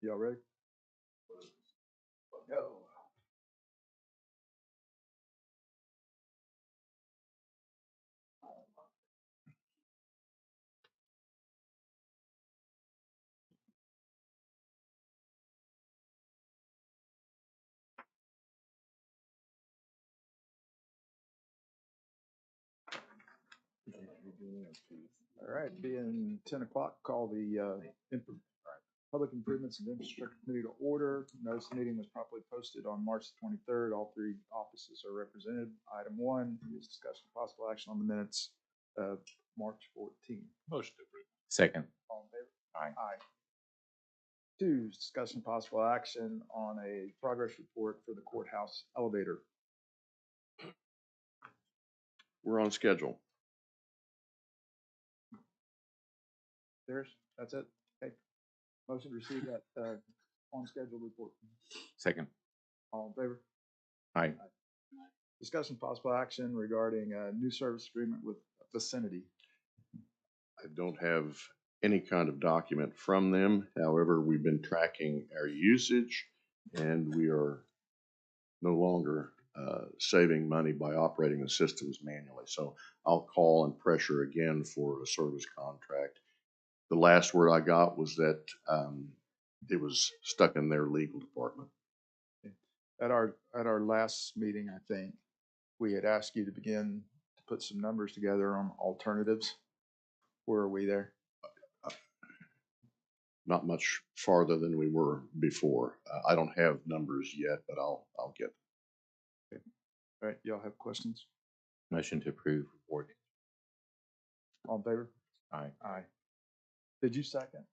Y'all ready? Go. All right, being 10 o'clock, call the Public Improvements and Infrastructure Committee to order. Notice the meeting was properly posted on March 23rd. All three offices are represented. Item 1 is discussion of possible action on the minutes of March 14th. Motion to approve. Second. All in favor? Aye. Aye. 2 is discussion of possible action on a progress report for the courthouse elevator. We're on schedule. There's, that's it. Okay. Motion to receive that on schedule report. Second. All in favor? Aye. Discussion possible action regarding a new service agreement with Vicinity. I don't have any kind of document from them. However, we've been tracking our usage and we are no longer saving money by operating the systems manually. So I'll call and pressure again for a service contract. The last word I got was that it was stuck in their legal department. At our last meeting, I think, we had asked you to begin to put some numbers together on alternatives. Where are we there? Not much farther than we were before. I don't have numbers yet, but I'll get them. Okay. All right, y'all have questions? Motion to approve report. All in favor? Aye. Aye. Did you second?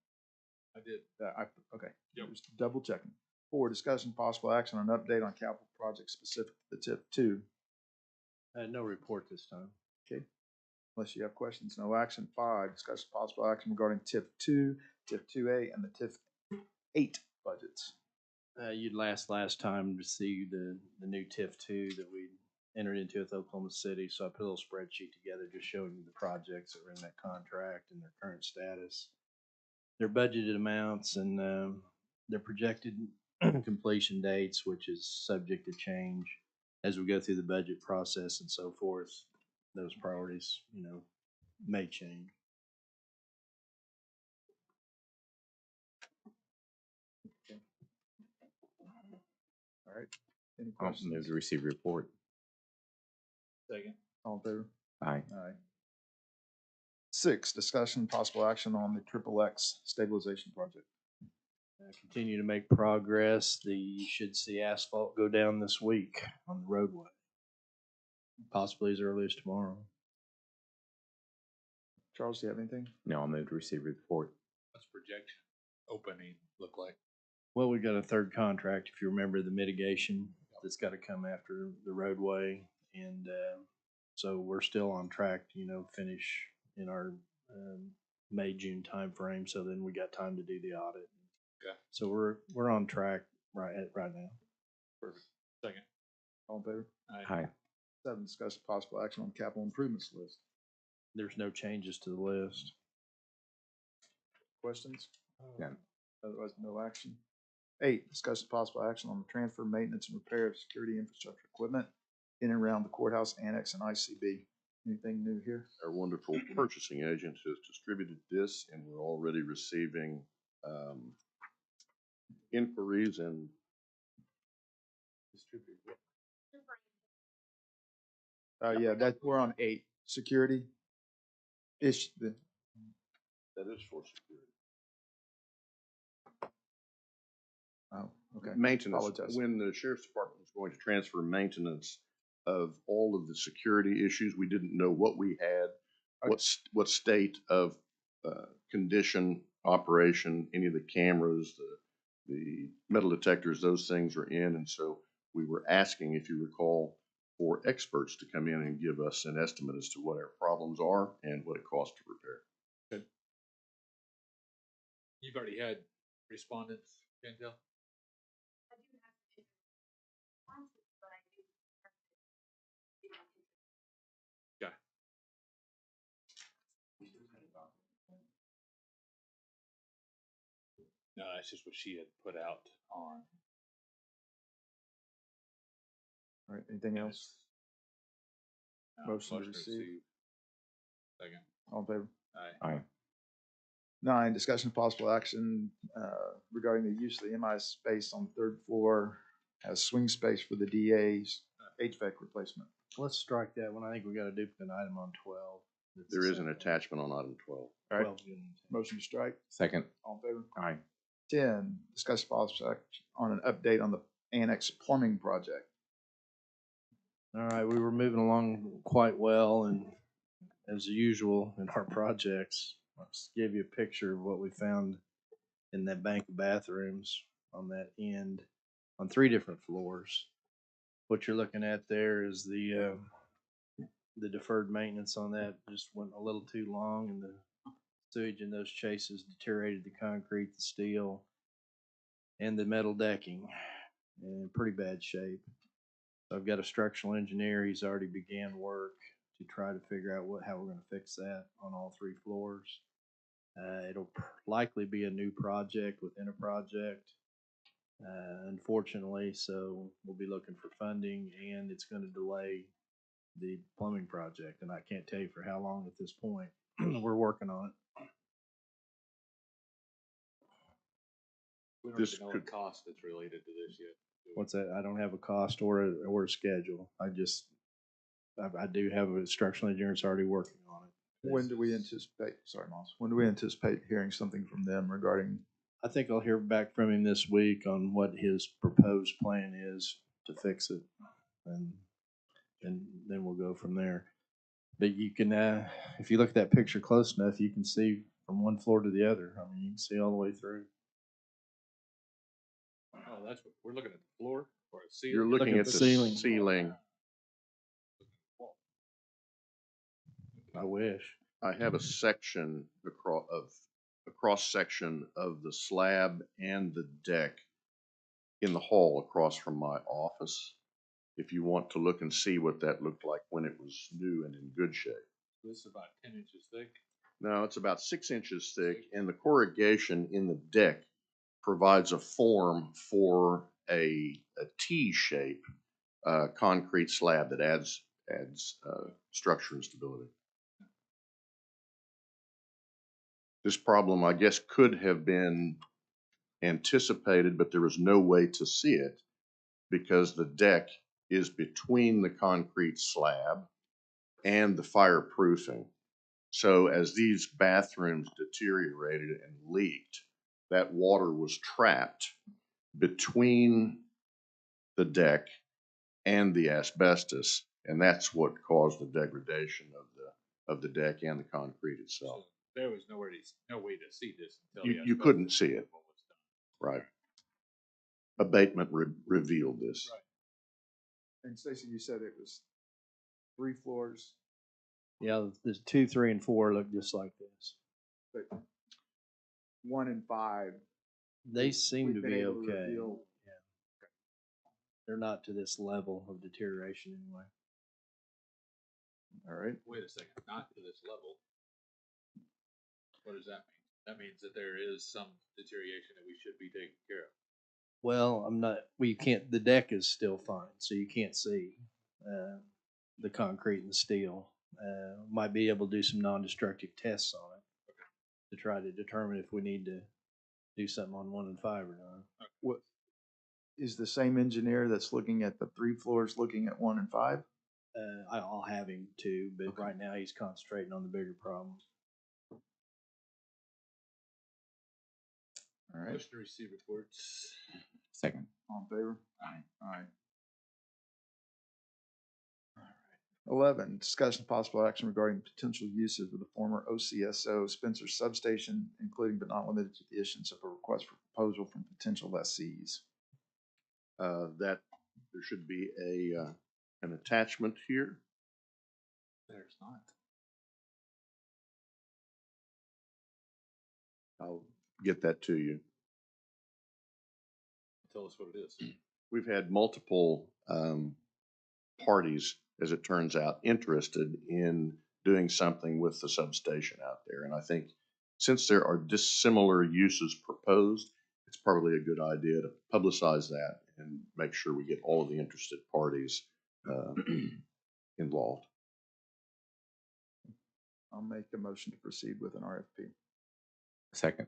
I did. Okay. Yep. Just double checking. 4, discussion possible action on an update on capital projects specific to the TIP 2. No report this time. Okay. Unless you have questions, no action. 5, discussion possible action regarding TIP 2, TIP 2A, and the TIP 8 budgets. You'd last time to see the new TIF 2 that we entered into with Oklahoma City. So I put a little spreadsheet together just showing you the projects that were in that contract and their current status, their budgeted amounts, and their projected completion dates, which is subject to change as we go through the budget process and so forth. Those priorities, may change. All right. Any I'll questions? move to receive report. Second. All in favor? Aye. Aye. 6, discussion possible action on the XXX stabilization project. Continue to make progress. You should see asphalt go down this week on the roadway, possibly as early as tomorrow. Charles, do you have anything? No, I'll move to receive report. What's projection opening look like? Well, we've got a third contract, if you remember the mitigation that's got to come after the roadway. And so we're still on track to, finish in our May, June timeframe. So then we got time to do the audit. Okay. So we're on track right now. Perfect. Second. All in favor? Aye. 7, discussion possible action on capital improvements list. There's no changes to the list. Questions? None. Otherwise, no action. 8, discussion possible action on the transfer, maintenance, and repair of security infrastructure equipment in and around the courthouse annex and ICB. Anything new here? Our wonderful purchasing agent has distributed this, and we're already receiving inquiries and Yeah, we're on 8, security. that is for security. Oh, okay. Maintenance. Apologize. When the sheriff's department was going to transfer maintenance of all of the security issues, we didn't know what we had, what state of condition, operation, any of the cameras, the metal detectors, those things are in, and so were asking, if you recall, for experts to come in and give us an estimate as to what our problems are and what it costs to repair. You've already had respondents, Chantel? Yeah. No, that's just what she had put out on. All right, anything else? Motion to receive. Second. All in favor? Aye. Aye. 9, discussion of possible action regarding the use of the MI space on the 3rd floor as swing space for the DA's HVAC replacement. Let's strike that one. I think we got a duplicate item on 12. That's There the is an same. attachment on item 12. All right, 12 good. motion to strike. Second. All in favor? Aye. 10, discuss possible action on an update on the annex plumbing project. All right, we were moving along quite well, and as usual in our projects, I'll just give you a picture of what we found in that bank of bathrooms on that end on 3 different floors. What you're looking at there is the deferred maintenance on that just went a little too long, and the sewage in those chases deteriorated the concrete, the steel, and the metal decking in pretty bad shape. So I've got a structural engineer. He's already began work to try to figure out how we're going to fix that on all 3 floors. It'll likely be a new project within a project, unfortunately. So we'll be looking for funding, and it's going to delay the plumbing project. And I can't tell you for how long at this point. We're working on it. We don't This even know could- what cost that's related to this yet. do we? What's that? I don't have a cost or a schedule. I do have a structural engineer that's already working on it. When do we anticipate, sorry, Moss, when do we anticipate hearing something from them regarding, I think I'll hear back from him this week on what his proposed plan is to fix it, and then we'll go from there. But you can, if you look at that picture close enough, you can see from one floor to the other. I mean, you can see all the way through. Oh, that's what, we're looking at the floor or the ceiling? You're looking at the ceiling. ceiling. I wish. I have a section a cross section of the slab and the deck in the hall across from my office. If you want to look and see what that looked like when it was new and in good shape. This is about 10 inches thick. No, it's about 6 inches thick, and the corrugation in the deck provides a form for a T-shape concrete slab that adds structure and stability. This problem, I guess, could have been anticipated, but there was no way to see it because the deck is between the concrete slab and the fireproofing. So as these bathrooms deteriorated and leaked, that water was trapped between the deck and the asbestos, and that's what caused the degradation of the deck and the concrete itself. So there was no way to see this until You- the you asbestos couldn't see it. removal was done. Right. Abatement revealed this. Right. and Stacy, you said it was 3 floors, Yeah, the 2, 3, and 4 look just like this. but 1 and 5. They seem we've to been be able to okay. reveal- Yeah. They're not to this level of deterioration anyway. All right, Wait a second, not to this level. What does that mean? That means that there is some deterioration that we should be taking care of. Well, you can't, the deck is still fine, so you can't see the concrete and the steel. Might be able to do some non-destructive tests on it to try to determine if we need to do something on 1 and 5 or not. what, is the same engineer that's looking at the 3 floors looking at 1 and 5? I'll have him too, but right now he's concentrating on the bigger problems. All right, Motion to receive reports. Second. all in favor? Aye. Aye. 11, discussion of possible action regarding potential uses of the former OCSO Spencer substation, including but not limited to the issuance of a request for proposal from potential lessees. That There should be an attachment here. There's not. I'll get that to you. Tell us what it is. We've had multiple parties, as it turns out, interested in doing something with the substation out there. And I think since there are dissimilar uses proposed, it's probably a good idea to publicize that and make sure we get all of the interested parties involved. I'll make a motion to proceed with an RFP. Second.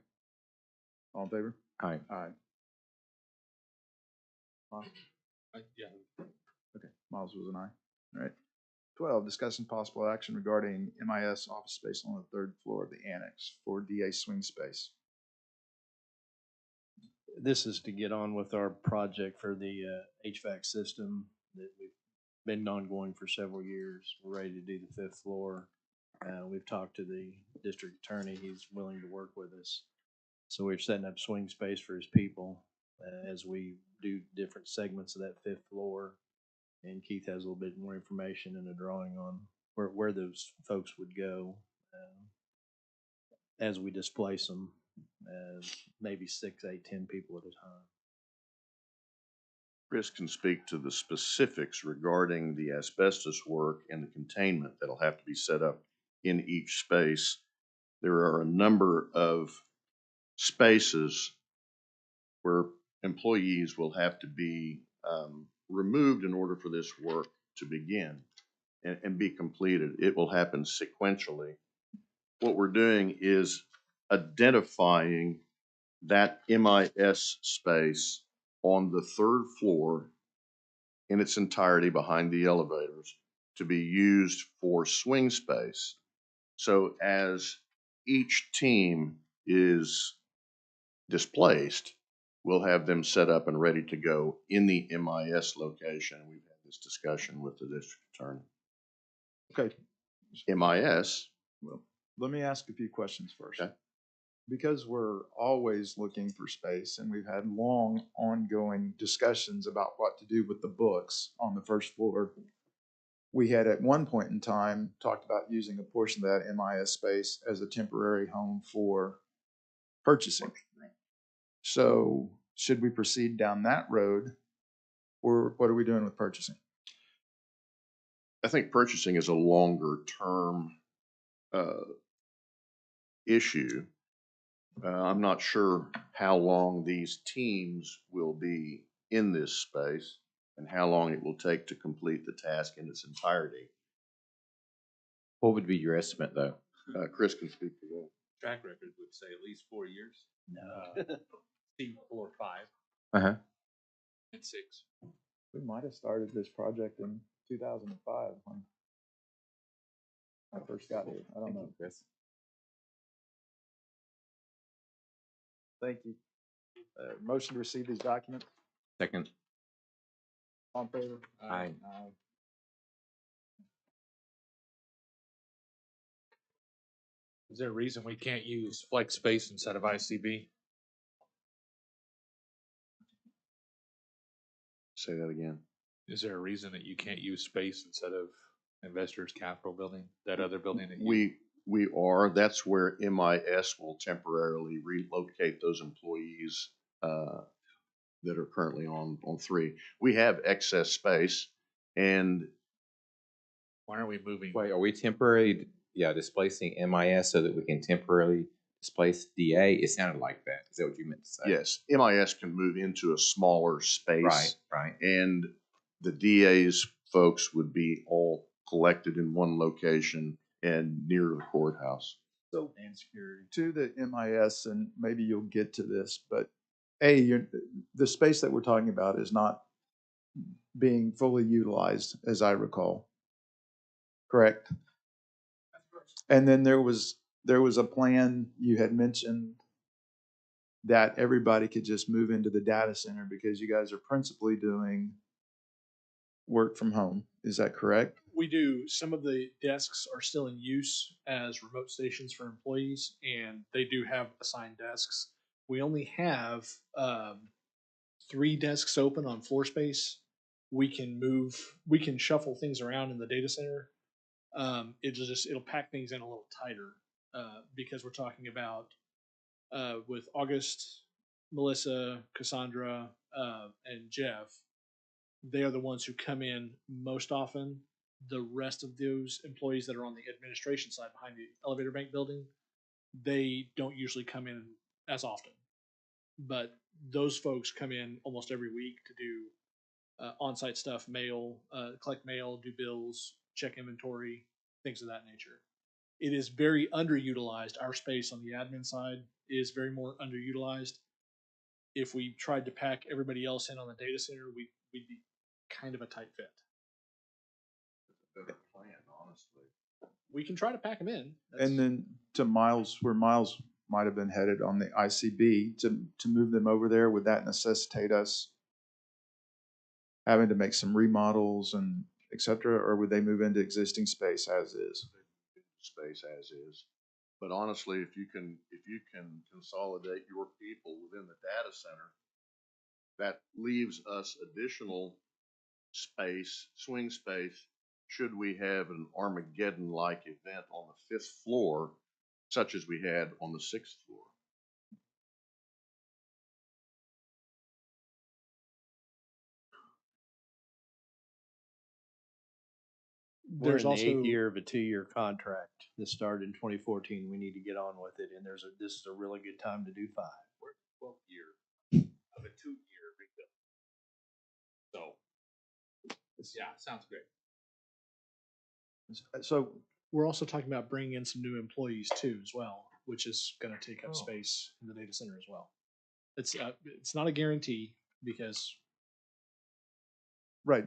All in favor? Aye. Aye. Yeah, Okay, Miles was an aye. All right. 12, discussing possible action regarding MIS office space on the third floor of the annex for DA swing space. This is to get on with our project for the HVAC system that we've been ongoing for several years. We're ready to do the 5th floor. We've talked to the district attorney. He's willing to work with us. So we're setting up swing space for his people as we do different segments of that 5th floor. And Keith has a little bit more information and a drawing on where those folks would go as we displace them, maybe 6, 8, 10 people at a time. Chris can speak to the specifics regarding the asbestos work and the containment that'll have to be set up in each space. There are a number of spaces where employees will have to be removed in order for this work to begin and be completed. It will happen sequentially. What we're doing is identifying that MIS space on the 3rd floor in its entirety behind the elevators to be used for swing space. So as each team is displaced, we'll have them set up and ready to go in the MIS location. We've had this discussion with the district attorney. Okay, MIS, well, let me ask a few questions first. Okay. Because we're always looking for space and we've had long ongoing discussions about what to do with the books on the 1st floor. We had at one point in time talked about using a portion of that MIS space as a temporary home for purchasing. So should we proceed down that road, or what are we doing with purchasing? I think purchasing is a longer term issue. I'm not sure how long these teams will be in this space and how long it will take to complete the task in its entirety. What would be your estimate, though? Chris can speak to that. track record would say at least 4 years. No. See floor 5 Uh-huh. and 6. We might have started this project in 2005 when I first got here. I don't know. Chris. Thank you. Motion to receive these documents. Second. All in favor? Aye. Is there a reason we can't use flex space instead of ICB? Say that again. Is there a reason that you can't use space instead of Investors Capital Building, that other building that you? We are. That's where MIS will temporarily relocate those employees that are currently on 3. We have excess space, and Why are we moving? Wait, are we temporarily, displacing MIS so that we can temporarily displace DA? It sounded like that. Is that what you meant to say? yes, MIS can move into a smaller space. Right, right. And the DA's folks would be all collected in one location and near the courthouse. So And security. to the MIS, and maybe you'll get to this, but the space that we're talking about is not being fully utilized, as I recall. Correct? And then there was a plan you had mentioned that everybody could just move into the data center because you guys are principally doing work from home. Is that correct? We do. Some of the desks are still in use as remote stations for employees, and they do have assigned desks. We only have 3 desks open on floor space. we can shuffle things around in the data center. It'll pack things in a little tighter, because we're talking about, with August, Melissa, Cassandra, and Jeff. They are the ones who come in most often. The rest of those employees that are on the administration side behind the elevator bank building, they don't usually come in as often. But those folks come in almost every week to do on-site stuff, collect mail, do bills, check inventory, things of that nature. It is very underutilized. Our space on the admin side is very more underutilized. If we tried to pack everybody else in on the data center, we'd be kind of a tight fit. Better plan, honestly. We can try to pack them in. And then to Miles, where Miles might have been headed on the ICB, to move them over there, would that necessitate us having to make some remodels and et cetera, or would they move into existing space as is? Space as is. But honestly, if you can consolidate your people within the data center, that leaves us additional space, swing space, should we have an Armageddon-like event on the 5th floor, such as we had on the 6th floor. We're There's in the also 8th year of a 2-year contract that started in 2014. We need to get on with it, and this is a really good time to do 5. We're 12th year of a 2-year rebuild. So, yeah, sounds great. So we're also talking about bringing in some new employees too, as well, which is going to take up Oh. space in the data center as well. It's not a guarantee because right,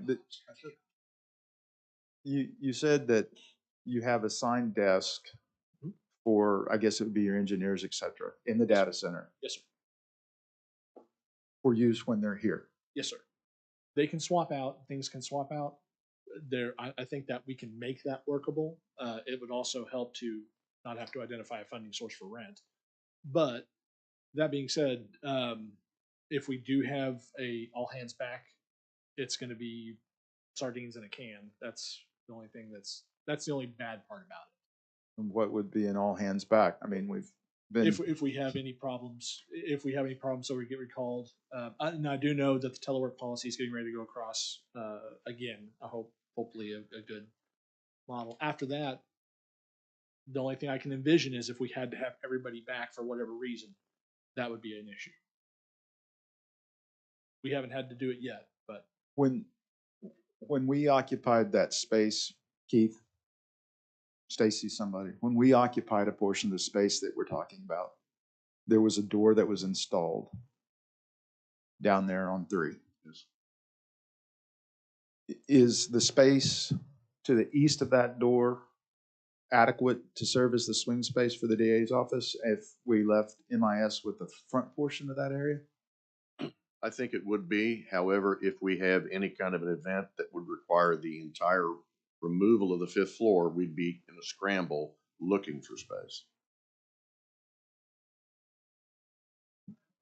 you said that you have assigned desk for, I guess it would be your engineers, et cetera, in the data center yes, sir. for use when they're here. Yes, sir. They can swap out. Things can swap out. I think that we can make that workable. It would also help to not have to identify a funding source for rent. But that being said, if we do have a all hands back, it's going to be sardines in a can. That's the only thing that's the only bad part about it. And what would be an all hands back? I mean, we've been. If we have any problems, so we get recalled. And I do know that the telework policy is getting ready to go across again. Hopefully a good model. After that, the only thing I can envision is if we had to have everybody back for whatever reason, that would be an issue. We haven't had to do it yet, but when we occupied that space, Keith, Stacy, somebody, when we occupied a portion of the space that we're talking about, there was a door that was installed down there on 3. Yes. Is the space to the east of that door adequate to serve as the swing space for the DA's office if we left MIS with the front portion of that area? I think it would be. However, if we have any kind of an event that would require the entire removal of the 5th floor, we'd be in a scramble looking for space.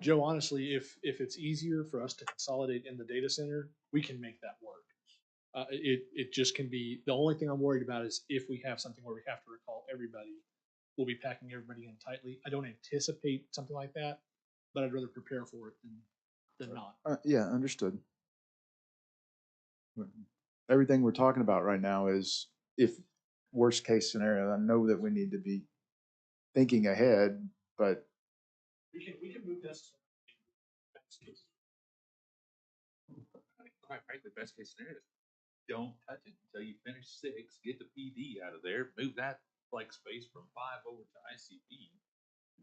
Joe, honestly, if it's easier for us to consolidate in the data center, we can make that work. It just can be, the only thing I'm worried about is if we have something where we have to recall everybody, we'll be packing everybody in tightly. I don't anticipate something like that, but I'd rather prepare for it than not. Yeah, understood. Everything we're talking about right now is if worst case scenario. I know that we need to be thinking ahead, but We can move this. Quite frankly, best case scenario is don't touch it until you finish 6, get the PD out of there, move that flex space from 5 over to ICP.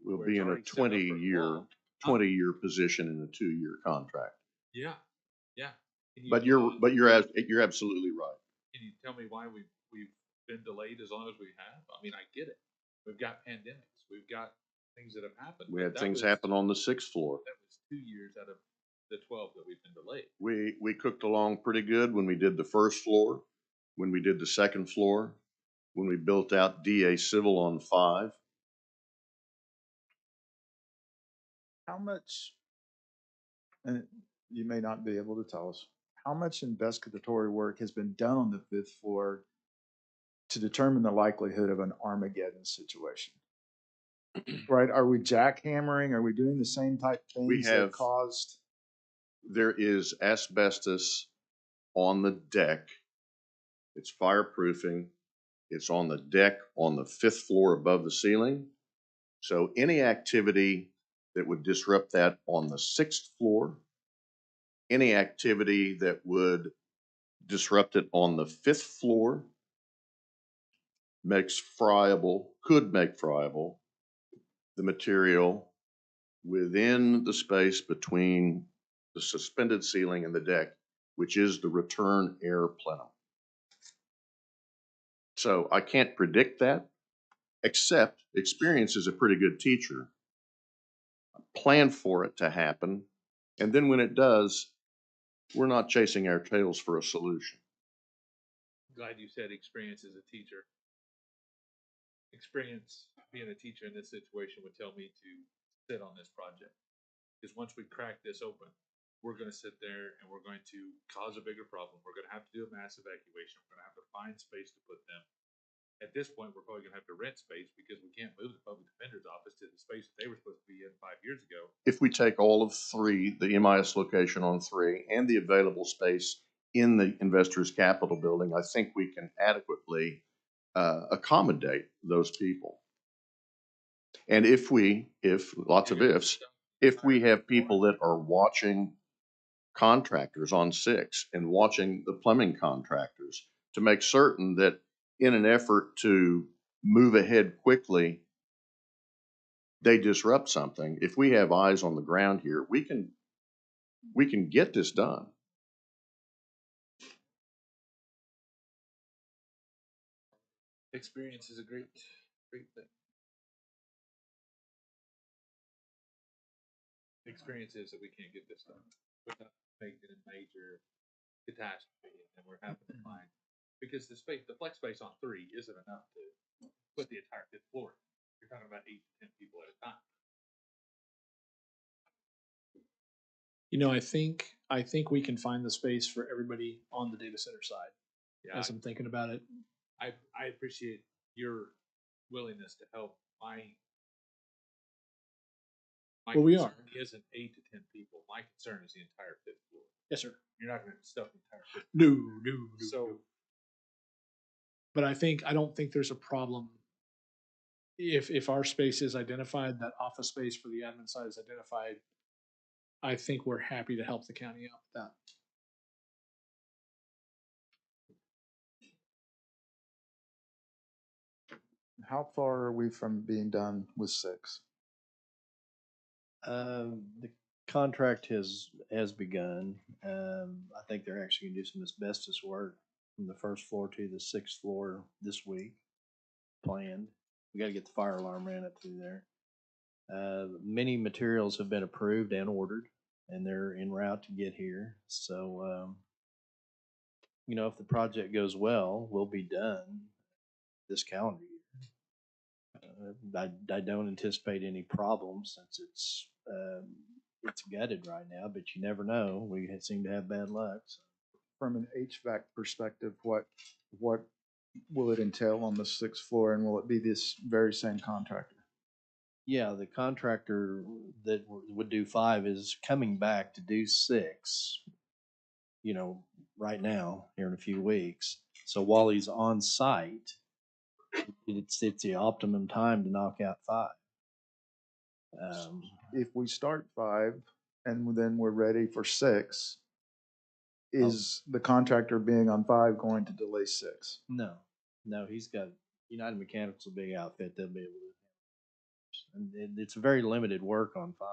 We'll where be it's in a already set up for 20 long. year position in a 2-year contract. Yeah, yeah. Can you, But you're absolutely right. can you tell me why we've been delayed as long as we have? I mean, I get it. We've got pandemics. We've got things that have happened. We but had that things was- happen on the 6th floor. That was 2 years out of the 12 that we've been delayed. We cooked along pretty good when we did the 1st floor, when we did the 2nd floor, when we built out DA Civil on 5. how much, and you may not be able to tell us, how much investigatory work has been done on the fifth floor to determine the likelihood of an Armageddon situation? Right? Are we jackhammering? Are we doing the same type of things that have- caused? There is asbestos on the deck. It's fireproofing. It's on the deck on the fifth floor above the ceiling. So any activity that would disrupt that on the sixth floor, any activity that would disrupt it on the fifth floor could make friable the material within the space between the suspended ceiling and the deck, which is the return air plenum. So I can't predict that, except experience is a pretty good teacher. Plan for it to happen, and then when it does, we're not chasing our tails for a solution. Glad you said experience as a teacher. Experience being a teacher in this situation would tell me to sit on this project. Because once we crack this open, we're gonna sit there and we're going to cause a bigger problem. We're gonna have to do a mass evacuation. We're gonna have to find space to put them. At this point, we're probably gonna have to rent space because we can't move the public defender's office to the space that they were supposed to be in 5 years ago. If we take all of three, the MIS location on three, and the available space in the Investors Capital building, I think we can adequately accommodate those people. And if lots of ifs, if we have people that are watching contractors on six and watching the plumbing contractors to make certain that in an effort to move ahead quickly, they disrupt something. If we have eyes on the ground here, we can get this done. Experience is a great thing. Experience is that we can't get this done without making a major catastrophe, and we're having to find, because the flex space on three isn't enough to put the entire fifth floor. You're talking about 8 to 10 people at a time. You know, I think we can find the space for everybody on the data center side. Yeah, As I'm thinking about it, I appreciate your willingness to help. My Well, we are. concern isn't 8 to 10 people. My concern is the entire fifth floor. yes, sir. You're not going to stuff the entire fifth No, floor. no, no. So no. But I don't think there's a problem if our space is identified, that office space for the admin side is identified. I think we're happy to help the county out with that. How far are we from being done with six? The contract has begun. I think they're actually gonna do some asbestos work from the first floor to the sixth floor this week, planned. We gotta get the fire alarm ran up through there. Many materials have been approved and ordered, and they're en route to get here. So, you know, if the project goes well, we'll be done this calendar year. I don't anticipate any problems since it's gutted right now, but you never know. We seem to have bad luck. So. From an HVAC perspective, what will it entail on the sixth floor, and will it be this very same contractor? Yeah, the contractor that would do 5 is coming back to do 6, you know, right now, here in a few weeks. So while he's on site, it's the optimum time to knock out 5. If we start 5 and then we're ready for 6, is the contractor being on 5 going to delay 6? No, he's got United Mechanical's a big outfit. They'll be able to. And it's very limited work on 5.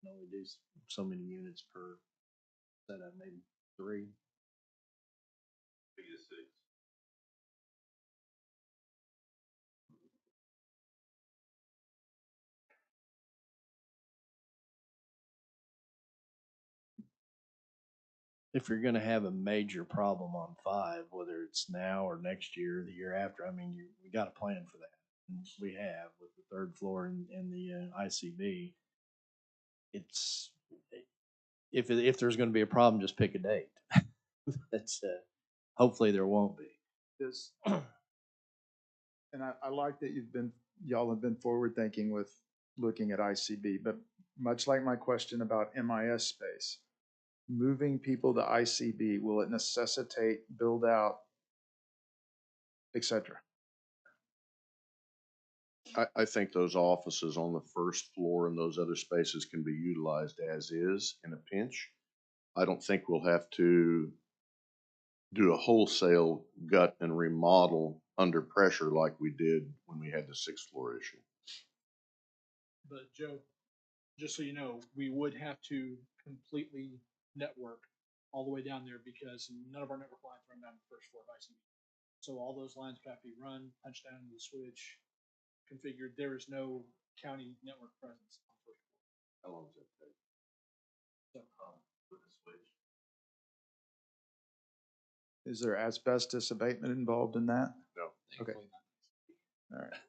You can only do so many units per setup, maybe 3. If you're going to have a major problem on 5, whether it's now or next year, or the year after, I mean, we got a plan for that. And we have with the third floor and the ICB. It's if there's going to be a problem, just pick a date. That's, hopefully there won't be. This, and I like that y'all have been forward thinking with looking at ICB, but much like my question about MIS space, moving people to ICB, will it necessitate build out, et cetera? I think those offices on the first floor and those other spaces can be utilized as is in a pinch. I don't think we'll have to do a wholesale gut and remodel under pressure like we did when we had the sixth floor issue. But Joe, just so you know, we would have to completely network all the way down there because none of our network lines run down the first floor of ICB. So all those lines would have to be run, punched down into the switch, configured. There is no county network presence on the first floor. How long does that take? So, With the switch? Is there asbestos abatement involved in that? No. Okay. Thankfully not. All right.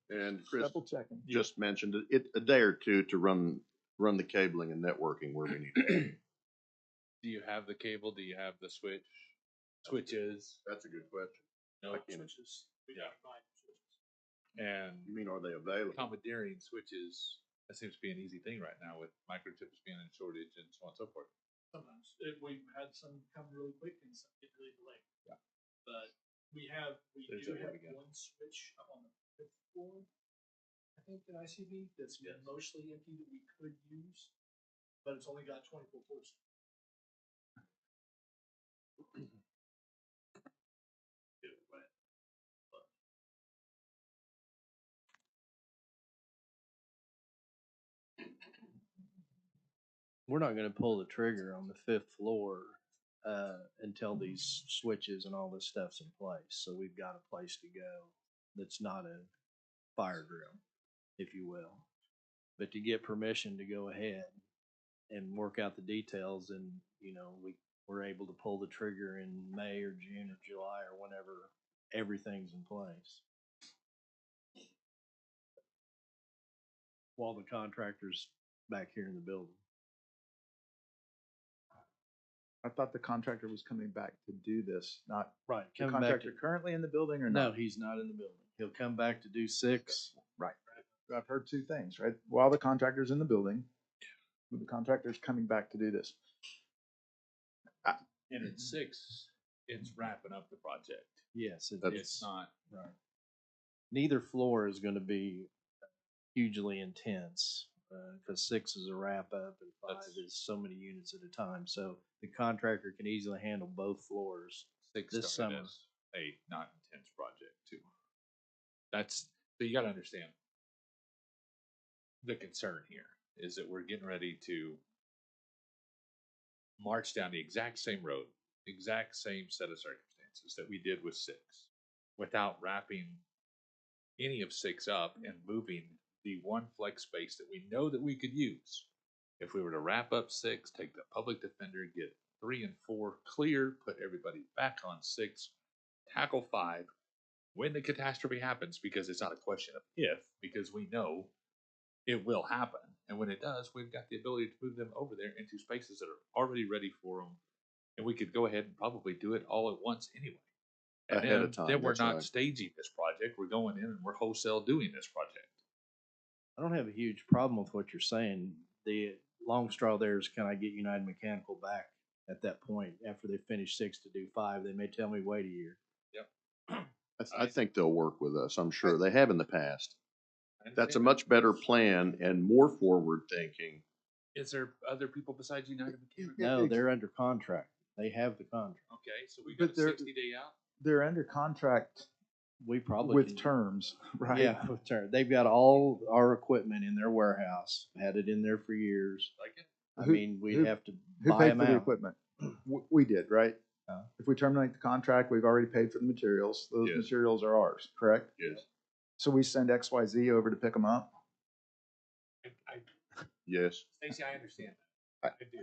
And Chris Double checking. just mentioned it a day or two to run the cabling and networking where we need to. Do you have the cable? Do you have the switches? That's a good question. No Like in- switches. We Yeah. can buy switches. And You mean, are they available? commandeering switches, that seems to be an easy thing right now with microchips being in shortage and so on and so forth. Sometimes we've had some come really quick and some get really delayed. Yeah. But we There's do that word have again. one switch up on the fifth floor. I think at ICB that's Yes. mostly empty that we could use, but it's only got 24 ports. We're not gonna pull the trigger on the fifth floor, until these switches and all this stuff's in place. So we've got a place to go that's not a fire drill, if you will. But to get permission to go ahead and work out the details, and, you know, we're able to pull the trigger in May or June or July or whenever everything's in place. While the contractor's back here in the building. I thought the contractor was coming back to do this, not Right. the Coming back contractor to, currently in the building or no, not? he's not in the building. He'll come back to do 6. Right. I've heard two things, right? While the contractor's in the building, the contractor's coming back to do this. And at 6, it's wrapping up the project. Yes, It's not. right. Neither floor is going to be hugely intense because 6 is a wrap up and 5 That's- is so many units at a time. So the contractor can easily handle both floors. 6 This started summer. as a not intense project too. So you gotta understand. The concern here is that we're getting ready to march down the exact same road, exact same set of circumstances that we did with 6, without wrapping any of 6 up and moving the one flex space that we know that we could use. If we were to wrap up 6, take the public defender, get 3 and 4 clear, put everybody back on 6, tackle 5, when the catastrophe happens, because it's not a question of if, because we know it will happen. And when it does, we've got the ability to move them over there into spaces that are already ready for them. And we could go ahead and probably do it all at once anyway. And Ahead then, of time, then we're that's not right. staging this project. We're going in and we're wholesale doing this project. I don't have a huge problem with what you're saying. The long straw there is, can I get United Mechanical back at that point after they finish 6 to do 5? They may tell me wait a year. I think they'll work with us. I'm sure they have in the past. I That's a understand much better plan and more forward thinking. that. Is there other people besides United Mechanical? No, they're under contract. They have the contract. Okay, so we But got a they're- 60-day out. They're under contract We probably with can- terms, right? Yeah, with terms. They've got all our equipment in their warehouse. Had it in there for years. Like it? I Who- mean, we'd who- have to Who buy paid them for the out. equipment? We did, right? Uh. If we terminate the contract, we've already paid for the materials. Those Yes. materials are ours, correct? Yes. So we send XYZ over to pick them up? Yes. Stacy, I understand that. I do.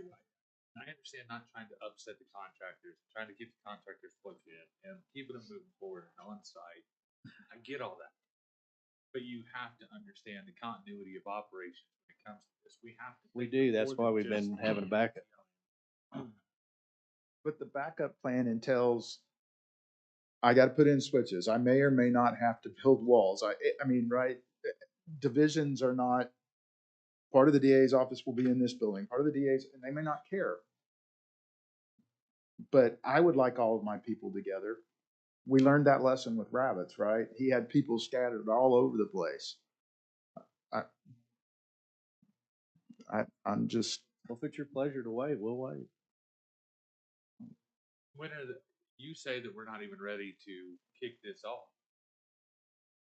I understand not trying to upset the contractors, trying to keep the contractors plugged in and keeping them moving forward and on site. I get all that. But you have to understand the continuity of operations when it comes to this. We have to. We think do. of That's more why than we've just been having a backup. But the backup plan entails, I gotta put in switches. I may or may not have to build walls. I mean, right? Divisions are not, part of the DA's office will be in this building, part of the DA's, and they may not care. But I would like all of my people together. We learned that lesson with rabbits, right? He had people scattered all over the place. I'm just, Well, if it's your pleasure to wait, we'll wait. When are you say that we're not even ready to kick this off?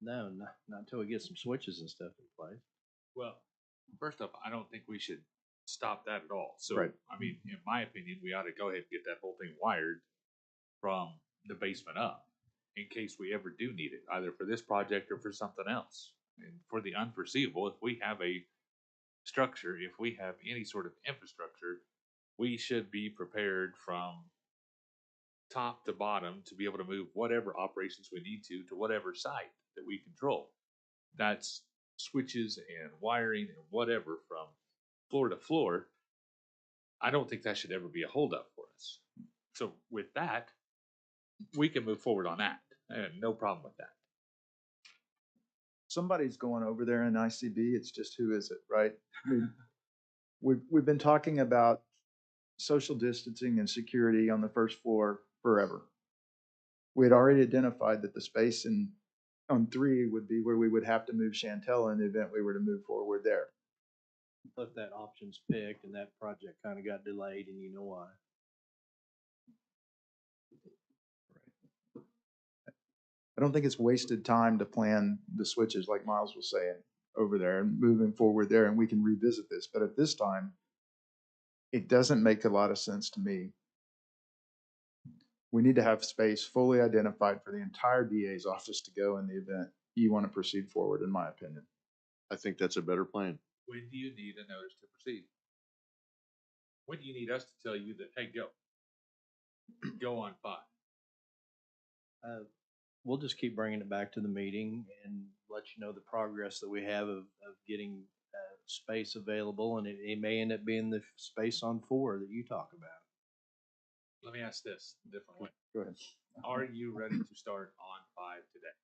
No, not until we get some switches and stuff in place. Well, first off, I don't think we should stop that at all. So, Right. I mean, in my opinion, we ought to go ahead and get that whole thing wired from the basement up in case we ever do need it, either for this project or for something else. And for the unforeseeable, if we have a structure, if we have any sort of infrastructure, we should be prepared from top to bottom to be able to move whatever operations we need to whatever site that we control. That's switches and wiring and whatever from floor to floor. I don't think that should ever be a holdup for us. So with that, we can move forward on that. No problem with that. somebody's going over there in ICB. It's just, who is it, right? I mean, we've been talking about social distancing and security on the first floor forever. We had already identified that the space on 3 would be where we would have to move Chantel in the event we were to move forward there. If that option's picked and that project kind of got delayed, and you know why. I don't think it's wasted time to plan the switches, like Miles was saying, over there and moving forward there, and we can revisit this. But at this time, it doesn't make a lot of sense to me. We need to have space fully identified for the entire DA's office to go in the event you want to proceed forward, in my opinion. I think that's a better plan. When do you need a notice to proceed? When do you need us to tell you that, hey, go? Go on 5. We'll just keep bringing it back to the meeting and let you know the progress that we have of getting space available, and it may end up being the space on 4 that you talk about. Let me ask this a different way. Go ahead. Are you ready to start on 5 today?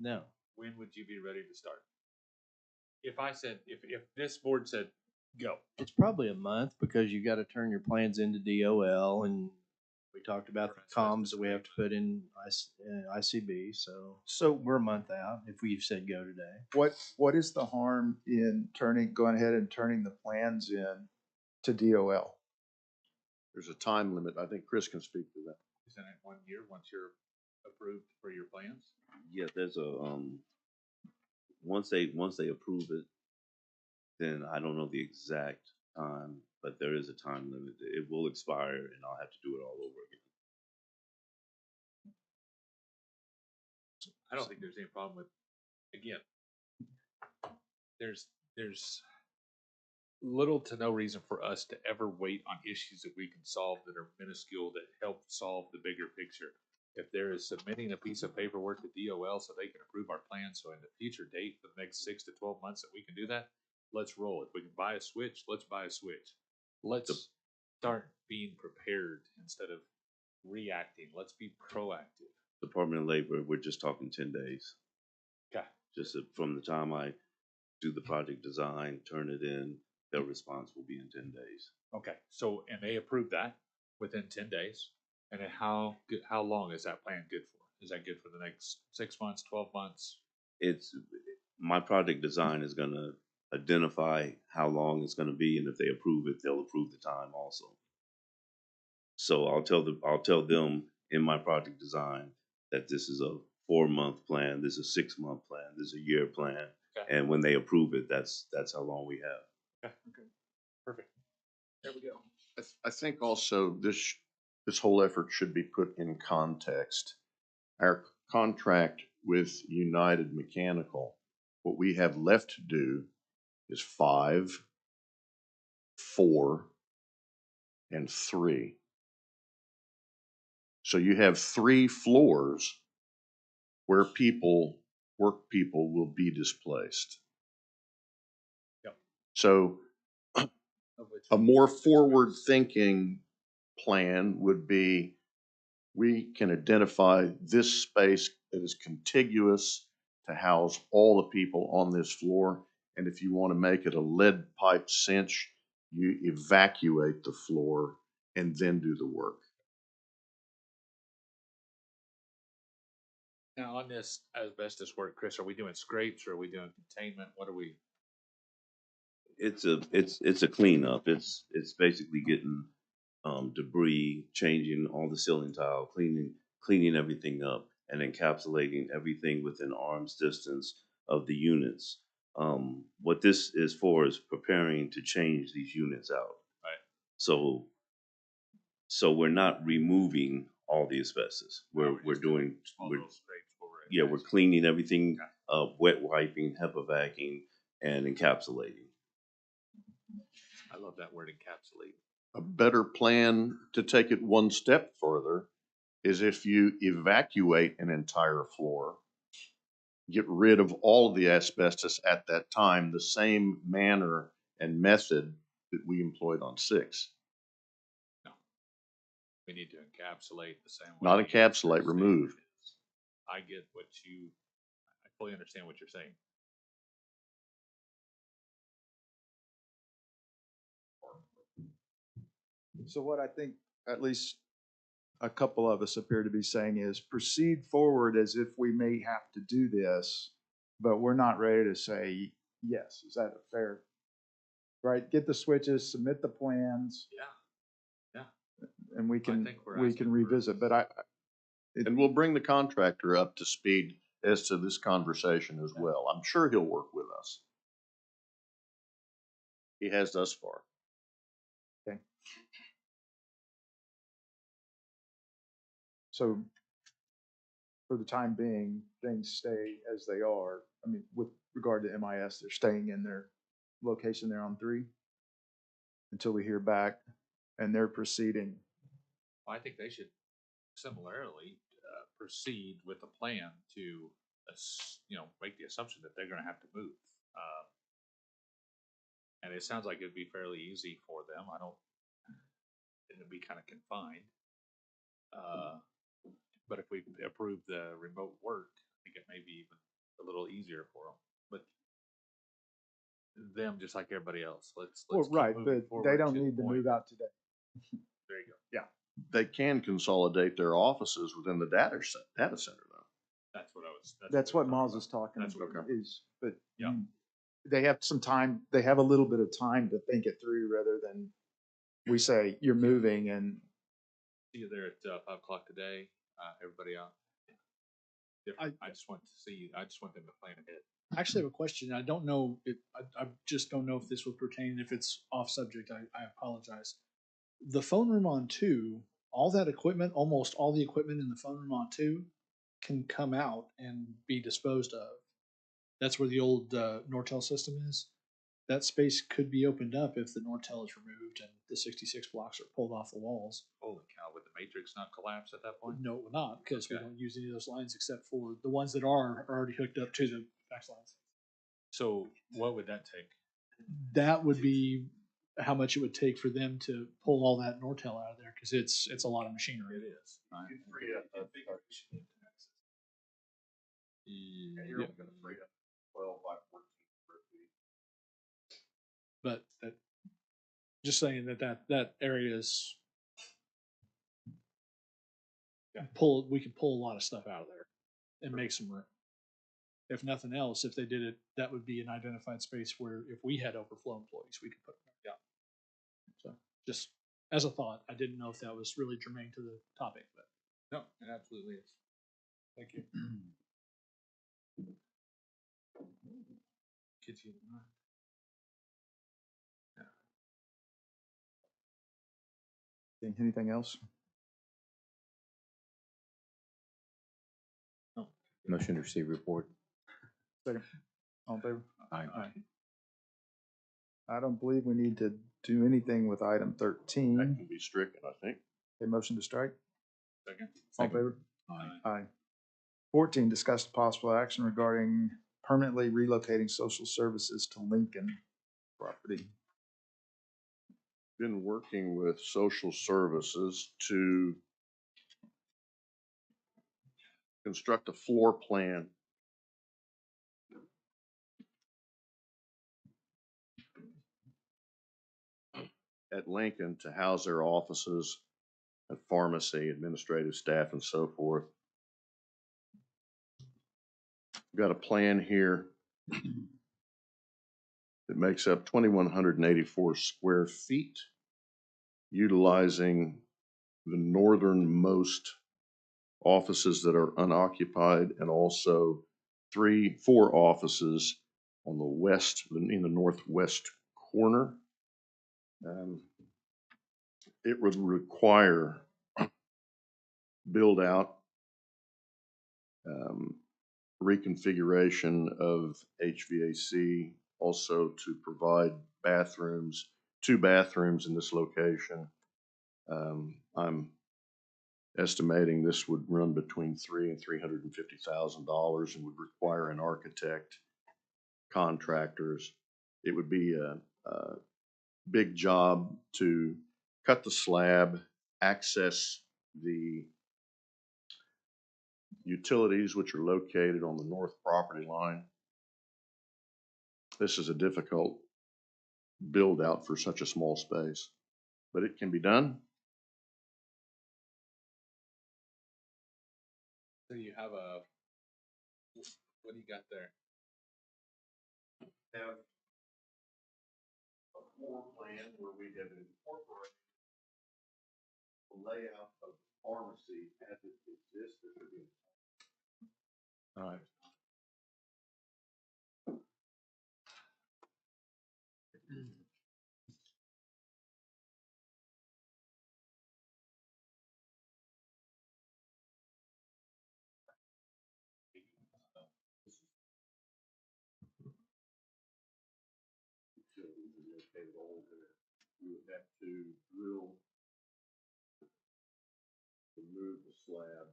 No, When would you be ready to start? If I said, if this board said, go, it's probably a month because you got to turn your plans into DOL, and we talked about the comms that we have to put in ICB. So we're a month out if we've said go today. What is the harm in going ahead and turning the plans in to DOL? There's a time limit. I think Chris can speak to that. isn't it 1 year once you're approved for your plans? Yeah, there's a once they approve it, then I don't know the exact time, but there is a time limit. It will expire, and I'll have to do it all over again. I don't think there's any problem with, again, there's little to no reason for us to ever wait on issues that we can solve that are minuscule that help solve the bigger picture. If there is submitting a piece of paperwork to DOL so they can approve our plan, so in the future date for the next 6 to 12 months that we can do that, let's roll. If we can buy a switch, let's buy a switch. Let's start being prepared instead of reacting. Let's be proactive. Department of Labor, we're just talking 10 days. Okay. Just from the time I do the project design, turn it in, their response will be in 10 days. Okay. So, and they approve that within 10 days. And then how long is that plan good for? Is that good for the next 6 months, 12 months? It's my project design is going to identify how long it's going to be, and if they approve it, they'll approve the time also. So I'll tell them in my project design that this is a 4-month plan, this is a 6-month plan, this is a year plan, Okay. and when they approve it, that's how long we have. Okay. Perfect. There we go. I think also this whole effort should be put in context. Our contract with United Mechanical, what we have left to do is 5, 4, and 3. So you have 3 floors where work people will be displaced. Yep. So Of which a more forward-thinking plan would be, we can identify this space that is contiguous to house all the people on this floor. And if you want to make it a lead pipe cinch, you evacuate the floor and then do the work. Now, on this asbestos work, Chris, are we doing scrapes or are we doing containment? What are we? It's a cleanup. It's basically getting debris, changing all the ceiling tile, cleaning everything up, and encapsulating everything within arm's distance of the units. What this is for is preparing to change these units out. Right. So we're not removing all the asbestos. We're doing Small we're little scrapes for it. yeah, we're cleaning everything up, wet wiping, HEPA vacuuming, and encapsulating. I love that word, encapsulate. A better plan to take it one step further is if you evacuate an entire floor, get rid of all of the asbestos at that time, the same manner and method that we employed on 6. We need to encapsulate the same way. Not the encapsulate, insurance remove. standard is. I get what I fully understand what you're saying. So what I think at least a couple of us appear to be saying is proceed forward as if we may have to do this, but we're not ready to say yes. Is that a fair? Right? Get the switches, submit the plans, Yeah. and we can think we're asking for- revisit. But And we'll bring the contractor up to speed as to this conversation as well. I'm sure he'll work with us. He has thus far. Okay. So for the time being, things stay as they are. I mean, with regard to MIS, they're staying in their location there on 3 until we hear back, and they're proceeding. I think they should similarly proceed with a plan to, make the assumption that they're going to have to move. And it sounds like it'd be fairly easy for them. It'd be kind of confined. But if we approve the remote work, I think it may be even a little easier for them. But them, just like everybody else, let's Well, keep right, moving but forward they don't to the need to point. move out today. There you go. They can consolidate their offices within the data center though. That's what I was. That's we what were Miles talking is talking That's what about we're- is, but Yeah. they have some time, they have a little bit of time to think it through rather than we say you're moving and See you there at 5 o'clock today. Everybody out. I just want them to plan ahead. I actually have a question. I don't know if I just don't know if this would pertain. If it's off subject, I apologize. The phone room on 2, all that equipment, almost all the equipment in the phone room on 2 can come out and be disposed of. That's where the old Nortel system is. That space could be opened up if the Nortel is removed and the 66 blocks are pulled off the walls. Holy cow! Would the matrix not collapse at that point? No, it will not, because we Okay. don't use any of those lines except for the ones that are already hooked up to the fax lines. So what would that take? That would be how much it would take for them to pull all that Nortel out of there, because it's a lot of machinery. It is. Right? You're only gonna free up 12 by 14 square feet. But just saying that area is we could pull a lot of stuff out of there and make some room. If nothing else, if they did it, that would be an identified space where if we had overflow employees, we could put them there. Yeah. So just as a thought, I didn't know if that was really germane to the topic, but No, it absolutely is. thank you. Kids you mind. anything else? Motion to receive report. Second, all in favor? Aye. I don't believe we need to do anything with item That 13. can be stricken, I think. A motion to strike? Second. All in favor? Aye. Aye. 14, discuss possible action regarding permanently relocating social services to Lincoln property. been working with social services to construct a floor plan at Lincoln to house their offices and pharmacy, administrative staff, and so forth. We've got a plan here that makes up 2,184 square feet, utilizing the northernmost offices that are unoccupied, and also 4 offices on the west, in the northwest corner. It would require build out, reconfiguration of HVAC, also to provide bathrooms, 2 bathrooms in this location. I'm estimating this would run between $300,000 and $350,000 and would require an architect, contractors. It would be a big job to cut the slab, access the utilities, which are located on the north property line. This is a difficult build out for such a small space, but it can be done. So you have what do you got there? Have a floor plan where we have incorporated the layout of the pharmacy as it exists. There should be. All right. We would have to drill to move the slab.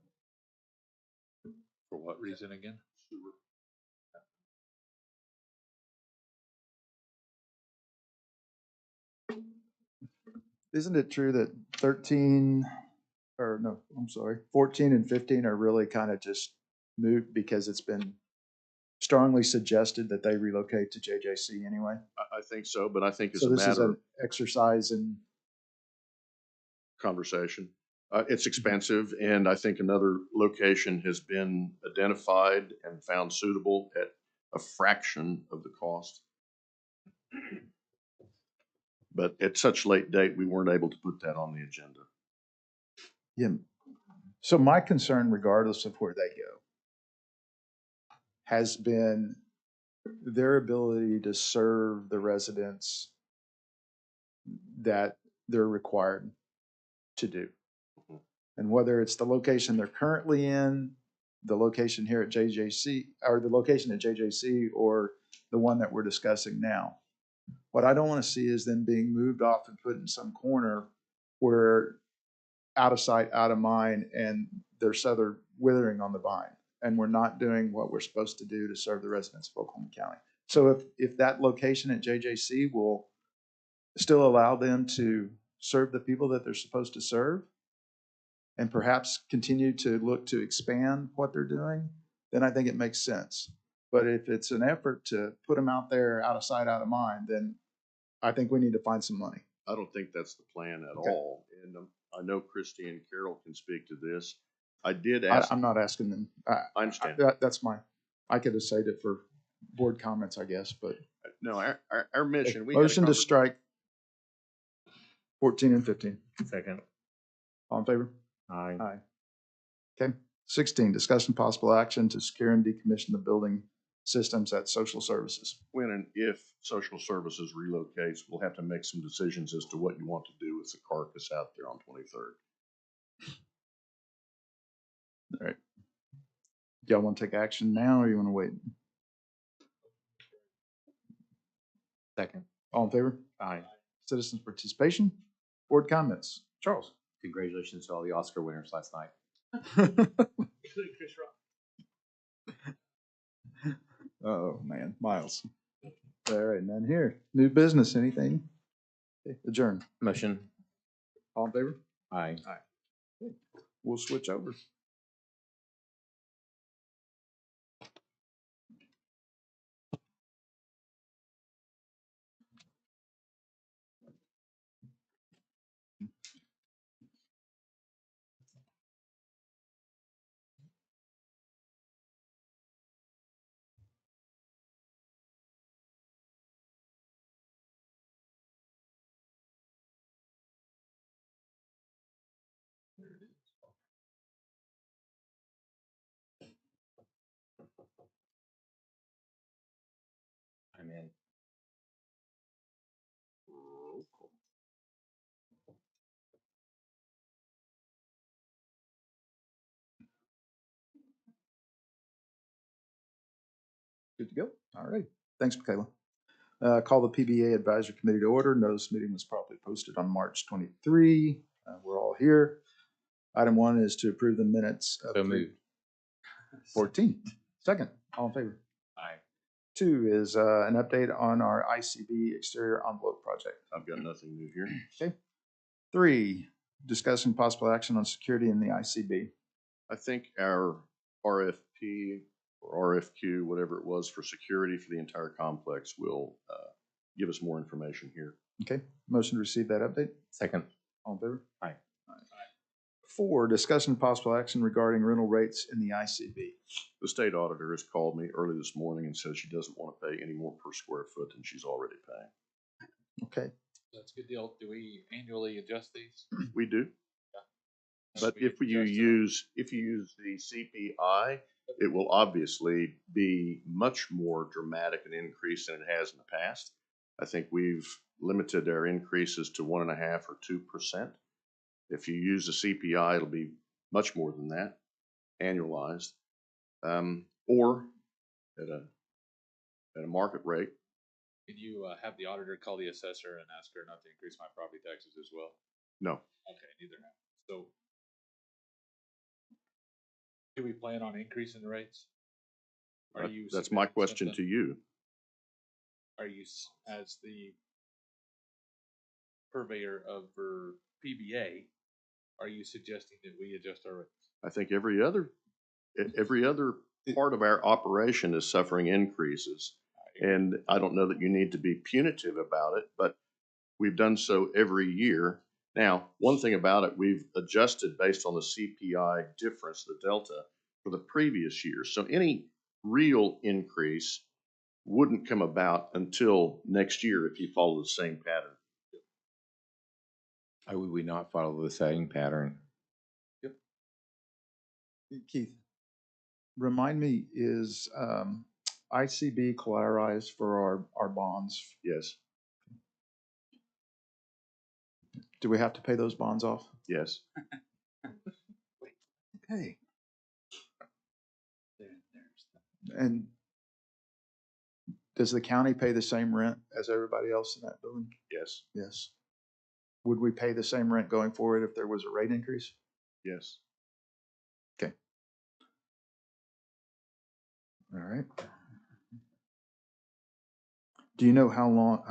For what reason again? Sewer. Isn't it true that 13, or no, I'm sorry, 14 and 15 are really kind of just moved because it's been strongly suggested that they relocate to JJC anyway? I think so, but I think it's So a this is matter an of exercise in, conversation. It's expensive, and I think another location has been identified and found suitable at a fraction of the cost. But at such late date, we weren't able to put that on the agenda. yeah. So my concern, regardless of where they go, has been their ability to serve the residents that they're required to do. Mhm. And whether it's the location they're currently in, the location here at JJC, or the location at JJC, or the one that we're discussing now. What I don't want to see is them being moved off and put in some corner where out of sight, out of mind, and they're withering on the vine. And we're not doing what we're supposed to do to serve the residents of Oklahoma County. So if that location at JJC will still allow them to serve the people that they're supposed to serve, and perhaps continue to look to expand what they're doing, then I think it makes sense. But if it's an effort to put them out there out of sight, out of mind, then I think we need to find some money. I don't think that's the plan at Okay. all. And I know Christie and Carol can speak to this. I did ask. I'm not asking them. I understand. That's I could have saved it for board comments, I guess, but. No, our mission. We Motion to strike 14 and 15. Second. All in favor? Aye. Aye. Okay. 16, discussion possible action to secure and decommission the building systems at social services. When and if social services relocates, we'll have to make some decisions as to what you want to do with the carcass out there on 23rd. All right. Do y'all want to take action now, or you want to wait? Second. All in favor? Aye. Citizens participation? Board comments? Charles? Congratulations to all the Oscar winners last night. Chris Rock. Oh, man. Miles. All right, none here. New business, anything? Okay, adjourn. Motion. All in favor? Aye. We'll switch over. I'm in. Good to go. All right. Thanks, Michaela. Call the PBA Advisory Committee to order. Notice meeting was properly posted on March 23. We're all here. Item 1 is to approve the minutes of So moved. 14. Second, all in favor? Aye. 2 is an update on our ICB exterior envelope project. I've got nothing new here. Okay. 3, discussing possible action on security in the ICB. I think our RFP or RFQ, whatever it was for security for the entire complex will give us more information here. Okay. Motion to receive that update. Second. All in favor? Aye. 4, discussion possible action regarding rental rates in the ICB. The state auditor has called me early this morning and said she doesn't want to pay any more per square foot than she's already paying. Okay. That's a good deal. Do we annually adjust these? We do. But We if you adjust it. use the CPI, it will obviously be much more dramatic an increase than it has in the past. I think we've limited our increases to 1.5% or 2%. If you use the CPI, it'll be much more than that, annualized, or at a market rate. Can you have the auditor call the assessor and ask her not to increase my property taxes as well? No, Okay, neither have. So do we plan on increasing the rates? Are you? that's my submitting question something? to you. Are you, as the purveyor of PBA, are you suggesting that we adjust our rates? I think every other part of our operation is suffering increases. And I don't know that you need to be punitive about it, but we've done so every year. Now, one thing about it, we've adjusted based on the CPI difference, the delta, for the previous year. So any real increase wouldn't come about until next year if you follow the same pattern. Why would we not follow the same pattern? Keith, remind me, is ICB collateralized for our bonds? Yes, Do we have to pay those bonds off? yes. Okay. And does the county pay the same rent as everybody else in that building? Yes, Yes. Would we pay the same rent going forward if there was a rate increase? yes. Okay. All right. Do you know how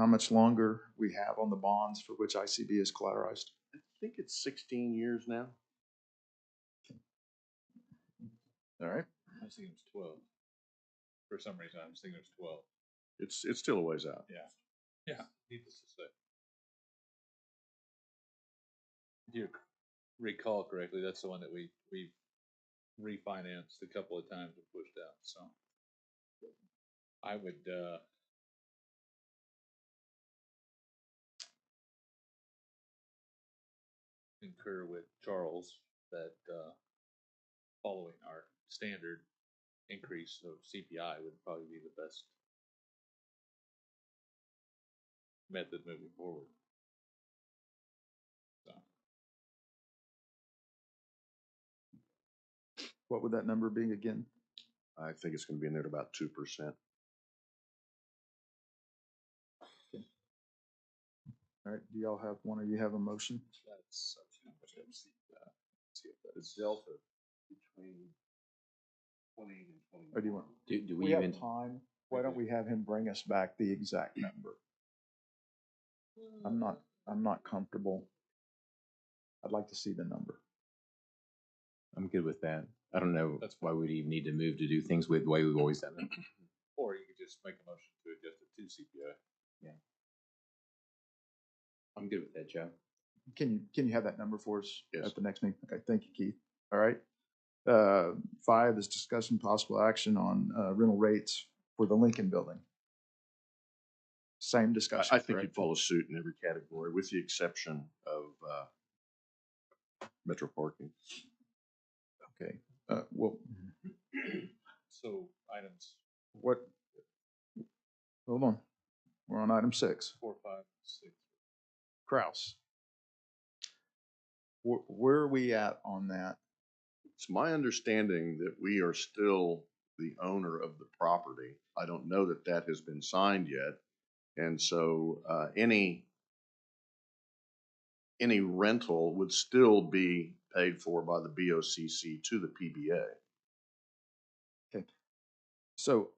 much longer we have on the bonds for which ICB is collateralized? I think it's 16 years now. All right. I was thinking it was 12. For some reason, I was thinking it was 12. It's still a ways out. Yeah. Yeah, needless to say. If you recall correctly, that's the one that we refinanced a couple of times and pushed out, so. I would, concur with Charles that, following our standard increase of CPI would probably be the best method moving forward. So, What would that number be again? I think it's going to be in there at about 2%. All right. Do y'all have one, or you have a motion? that's, see if that It's delta between 20 and 20. Or do you want? Do We we have even, time. Why don't we have him bring us back the exact number? I'm I'm not comfortable. I'd like to see the number. I'm good with that. I don't know That's why we'd even need to move to do things with the way we've always done it. Or you could just make a motion to adjust it to CPI. I'm good with that, Joe. Can you have that number for us Yes. at the next meeting? Okay, thank you, Keith. All right. 5 is discussion possible action on rental rates for the Lincoln Building. Same discussion. I think correct? you'd follow suit in every category, with the exception of metro parking. Okay. Well, So items what? Hold on. We're on item 6. 4, 5, 6. Kraus. Where are we at on that? It's my understanding that we are still the owner of the property. I don't know that that has been signed yet. And so any rental would still be paid for by the BOCC to the PBA. Okay. So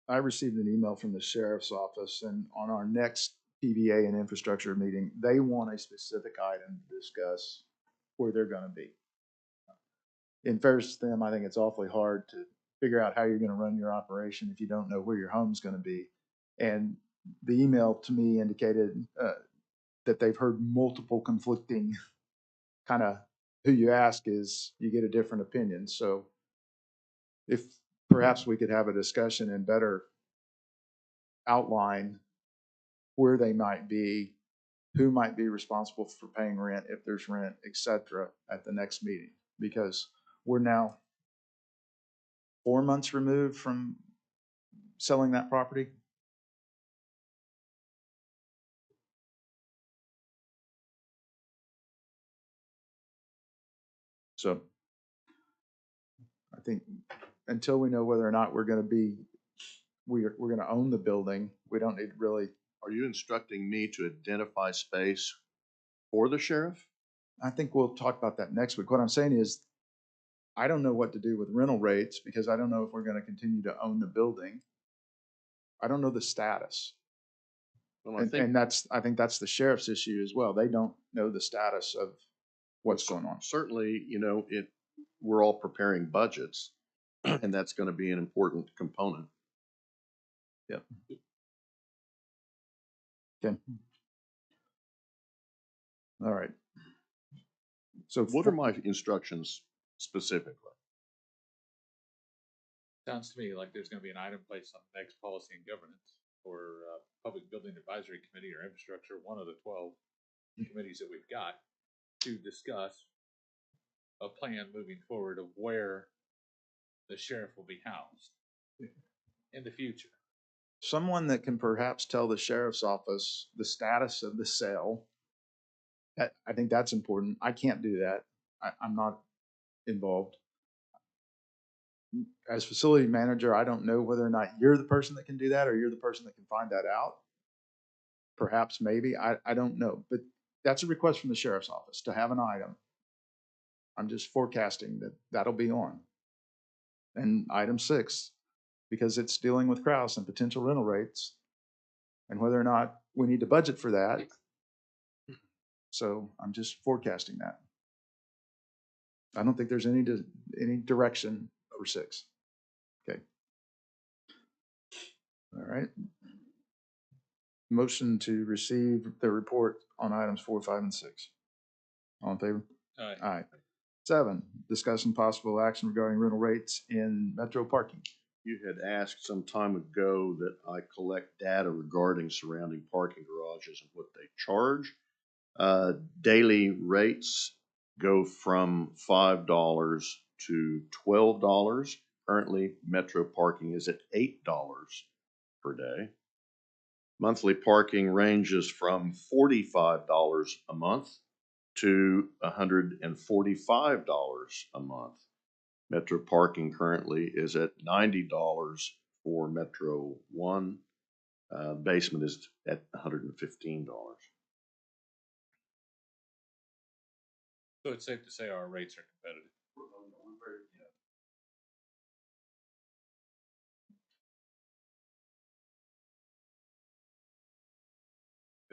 I received an email from the sheriff's office, and on our next PBA and infrastructure meeting, they want a specific item to discuss where they're going to be. In fairness to them, I think it's awfully hard to figure out how you're going to run your operation if you don't know where your home's going to be. And the email to me indicated that they've heard multiple conflicting kind of who you ask is you get a different opinion. So if perhaps we could have a discussion and better outline where they might be, who might be responsible for paying rent if there's rent, et cetera, at the next meeting, because we're now 4 months removed from selling that property. So I think until we know whether or not we're going to be, we're going to own the building, we don't need to really. Are you instructing me to identify space for the sheriff? I think we'll talk about that next week. What I'm saying is, I don't know what to do with rental rates because I don't know if we're going to continue to own the building. I don't know the status. Well, And I think that's the sheriff's issue as well. They don't know the status of what's going on. certainly, we're all preparing budgets, and that's going to be an important component. Yep. Okay. All right. So What are my instructions specifically? Sounds to me like there's gonna be an item placed on the next policy and governance or Public Building Advisory Committee or Infrastructure, one of the 12 committees that we've got, to discuss a plan moving forward of where the sheriff will be housed in the future. someone that can perhaps tell the sheriff's office the status of the sale. I think that's important. I can't do that. I'm not involved. As facility manager, I don't know whether or not you're the person that can do that or you're the person that can find that out. Perhaps, maybe, I don't know. But that's a request from the sheriff's office to have an item. I'm just forecasting that that'll be on. And item 6, because it's dealing with Kraus and potential rental rates and whether or not we need to budget for that. So I'm just forecasting that. I don't think there's any direction for 6. Okay. All right. Motion to receive the report on items 4, 5, and 6. All in favor? Aye. 7, discussing possible action regarding rental rates in metro parking. You had asked some time ago that I collect data regarding surrounding parking garages and what they charge. Daily rates go from $5 to $12. Currently, metro parking is at $8 per day. Monthly parking ranges from $45 a month to $145 a month. Metro parking currently is at $90 for Metro 1. Basement is at $115. So it's safe to say our rates are competitive.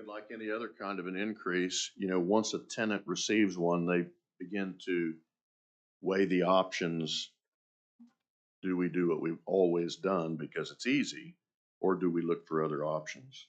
And like any other kind of an increase, once a tenant receives one, they begin to weigh the options. Do we do what we've always done because it's easy, or do we look for other options?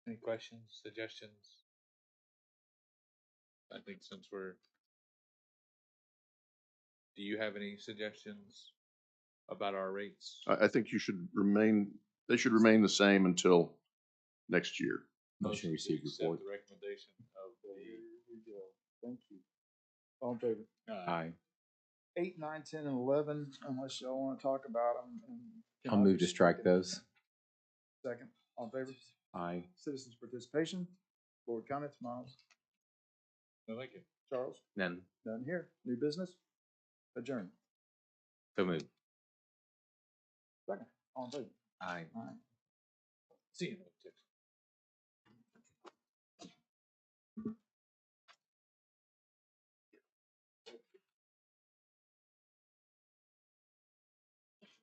Any questions, suggestions? I think since do you have any suggestions about our rates? I think they should remain the same until next year. Motion to received accept report. The recommendation of Here we go. Thank you. All in favor? Aye. 8, 9, 10, and 11, unless y'all want to talk about them. I'll move to strike those. Second, all in favor? Aye. Citizens' participation, board comments, Miles, I like it. Charles, None. none here. New business, adjourn. So moved. Second, all in favor? Aye. All right. See you.